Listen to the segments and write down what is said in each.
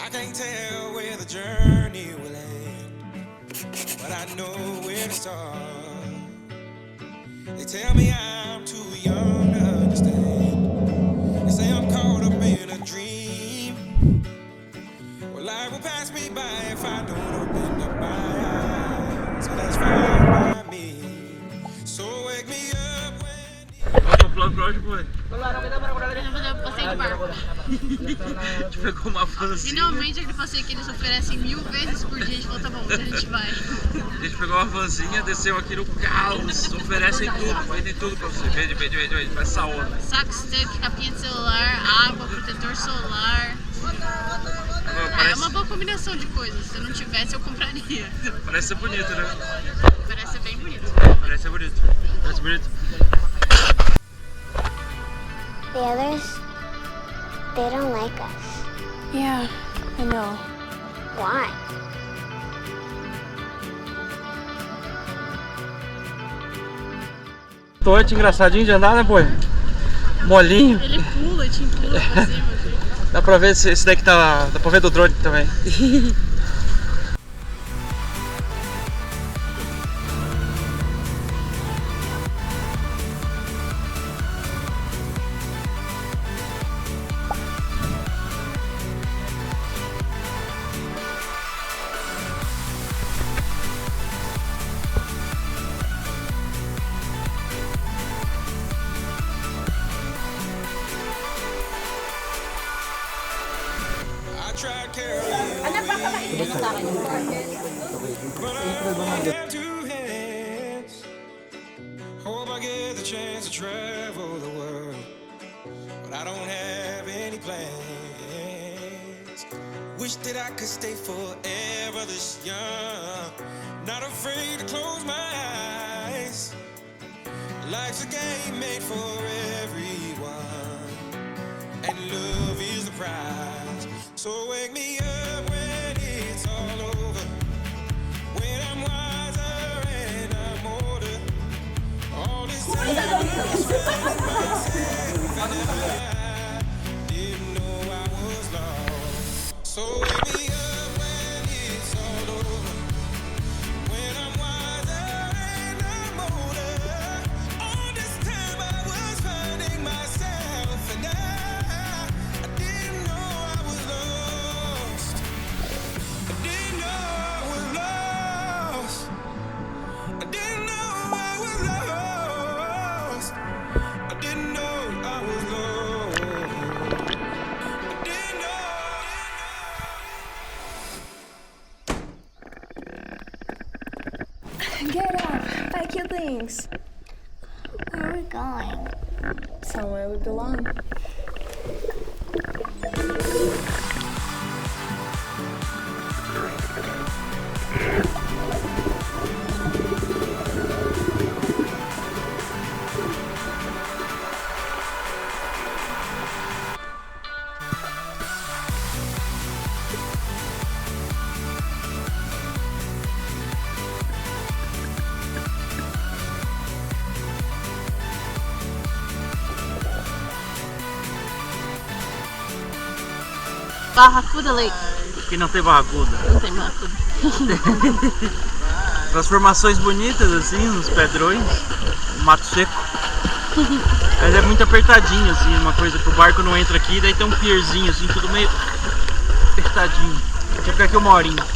I can't tell where the journey will end, but I know where to start. They tell me I'm too young to understand. They say I'm caught up in a dream. Well, life will pass me by if I don't open up my eyes. So that's fine by me. So wake me up when Eu passei de barco. A gente pegou uma vanzinha. Finalmente aquele passeio que eles oferecem 1000 vezes por dia. A gente falou, tá bom, a gente vai. A gente pegou uma vanzinha, desceu aqui no caos. Oferecem tudo, vendem tudo pra você. Vende, faz essa onda. Saco seco, capinha de celular, água, protetor solar. É uma boa combinação de coisas. Se eu não tivesse, eu compraria. Parece ser bonito, né? Parece ser bem bonito. Parece ser bonito. Parece bonito. The others, they don't like us. Yeah, I know. Why? Torte, engraçadinho de andar, né, pô? Molinho. Ele pula, te empurra pra cima. Dá pra ver esse daqui tá. Dá pra ver do drone também. tried carrying me, but I only have two hands. Hope I get the chance to travel the world, but I don't have any plans. Wish that I could stay forever this young, not afraid to close my eyes. Life's a game made for everyone, and love is the prize. So wake me up when it's all over, when I'm wiser and I'm older. All this time I was finding myself, and I didn't know I was lost. So wake me up when it's all over, when I'm wiser and I'm older. All this time I was finding myself, and I didn't know I was lost. I didn't know I was lost. I didn't know I was lost. I didn't know I was lost. I didn't know. Get up! Pack your things. Where are we going? Somewhere we belong. Barracuda Lake. Aqui não tem barracuda. Não tem barracuda. Transformações bonitas assim, nos pedrões, mato seco. Mas é muito apertadinho assim, uma coisa que o barco não entra aqui, daí tem um pierzinho assim, tudo meio apertadinho. Deixa eu ficar aqui uma horinha.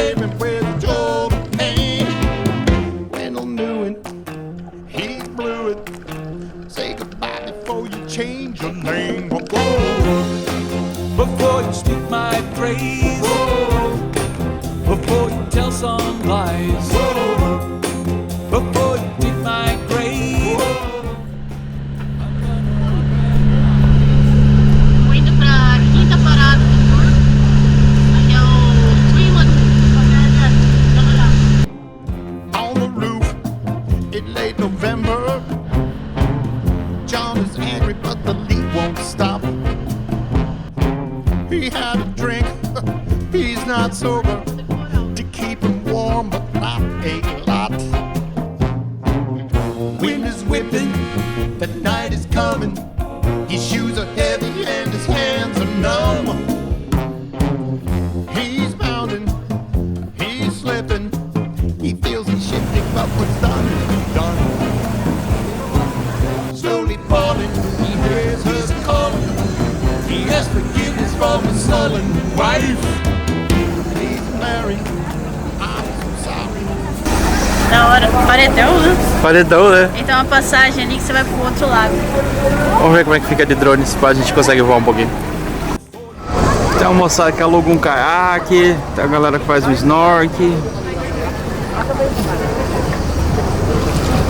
pavement with a jolt of pain. Wendell knew it, he blew it. Say goodbye before you change your name. Before you speak my praise, before you tell some lies, before you dig my grave. Tô indo pra quinta parada do tour. Aqui é o Twin On the roof, it late November. John is angry, but the leak won't stop. He had a drink, he's not sober, to keep him warm, but not a lot. Wind is whipping, the night is coming. His shoes are heavy and his hands are numb. He's pounding, he's slipping. He feels he's shifting, but what's done is done. Slowly falling, he hears her calling. He has forgiveness from his sullen wife. He's married, I'm so sorry. Da hora, paredão, né? Paredão, né? Então uma passagem ali que você vai pro outro lado. Vamos ver como é que fica de drone, se a gente consegue voar um pouquinho. Tem uma moçada que aluga um caiaque, tem a galera que faz o snorkel.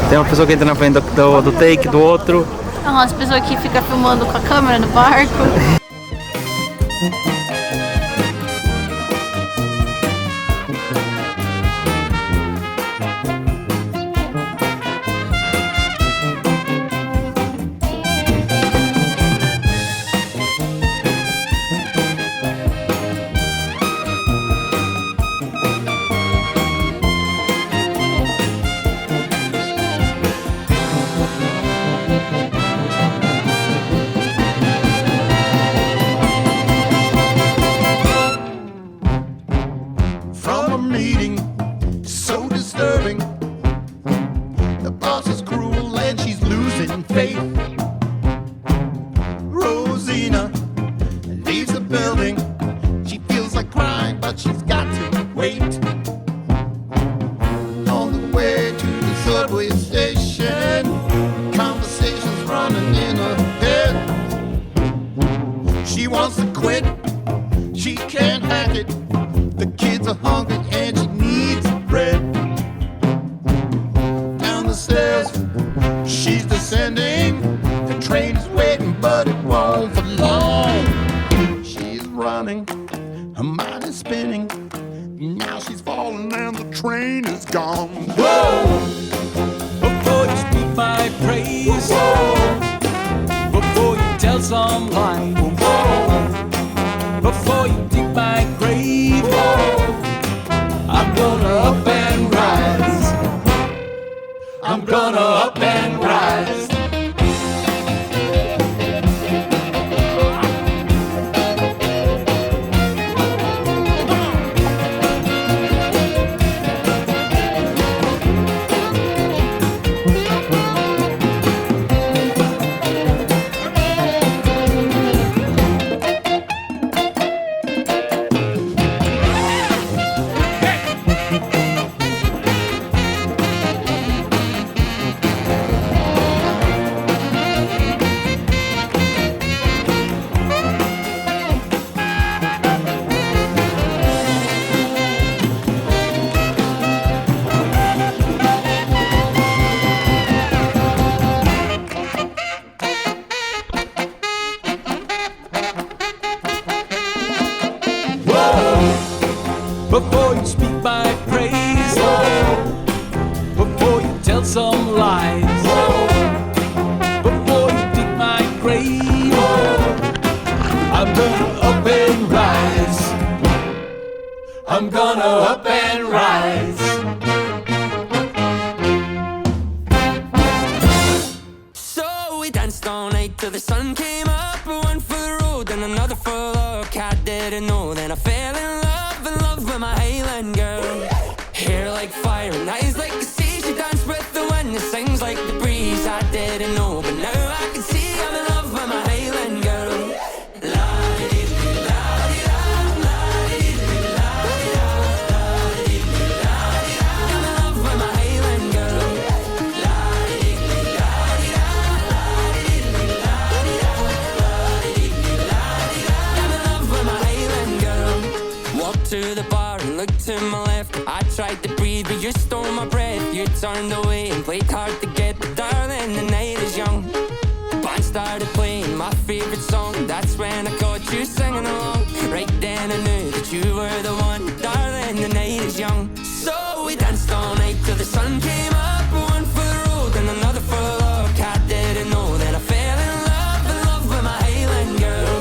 Tem uma pessoa que entra na frente do take do outro. Tem umas pessoas que ficam filmando com a câmera no barco. From a meeting so disturbing, the boss is cruel and she's losing faith. Rosina leaves the building. She feels like crying, but she's got to wait. On the way to the subway station, conversations running in her head. She wants to quit, she can't hack it. The kids are hungry and she needs bread. Down the stairs, she's descending. The train is waiting, but it won't for long. She's running, her mind is spinning. Now she's falling and the train is gone. Whoa! Before you speak my praise, before you tell some lies, before you dig my grave, I'm gonna up and rise. I'm gonna up and rise. Before you speak my praise, before you tell some lies, before you dig my grave, I'm gonna up and rise. I'm gonna up and rise. So we danced all night till the sun came up. One for the road and another for luck. I didn't know, then I fell in love with my Highland girl. Hair like fire and eyes like the sea. She danced with the wind and sings like the breeze. I didn't know, but now I can see I'm in love with my Highland girl. La-di-di-di, la-di-da, la-di-di-di, la-di-da, I tried to breathe, but you stole my breath. You turned away and played hard to get. But darling, the night is young. Band started playing my favorite song. That's when I caught you singing along. Right then I knew that you were the one. Darling, the night is young. So we danced all night till the sun came up. One for the road and another for luck. I didn't know that I fell in love with my Highland girl.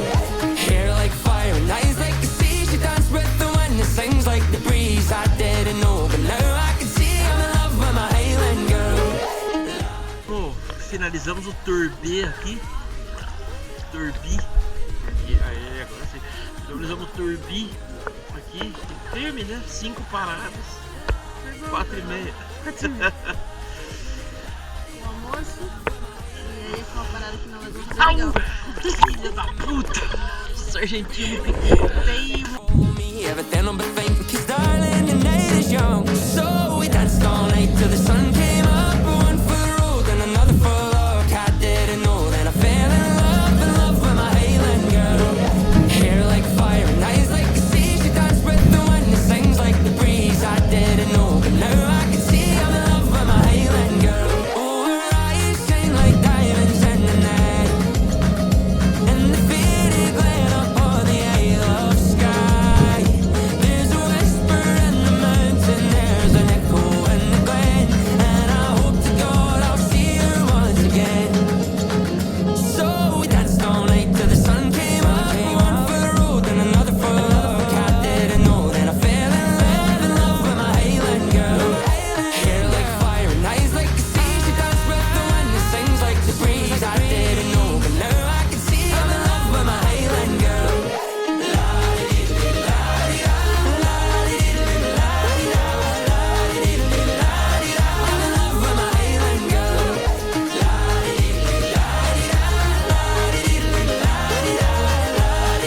Hair like fire and eyes like the sea. She danced with the wind and sings like the breeze. I didn't know, but now I can see I'm in love with my Highland girl. Oh, finalizamos o tour B aqui. Tour B. Aí, agora sim. Finalizamos o tour B aqui. Firme, né? 5 paradas. 4h30. O almoço. E aí foi uma parada que não vai fazer legal. Filha da puta! Sargentino pequeno. Everything I'm thinking, 'cause darling, the night is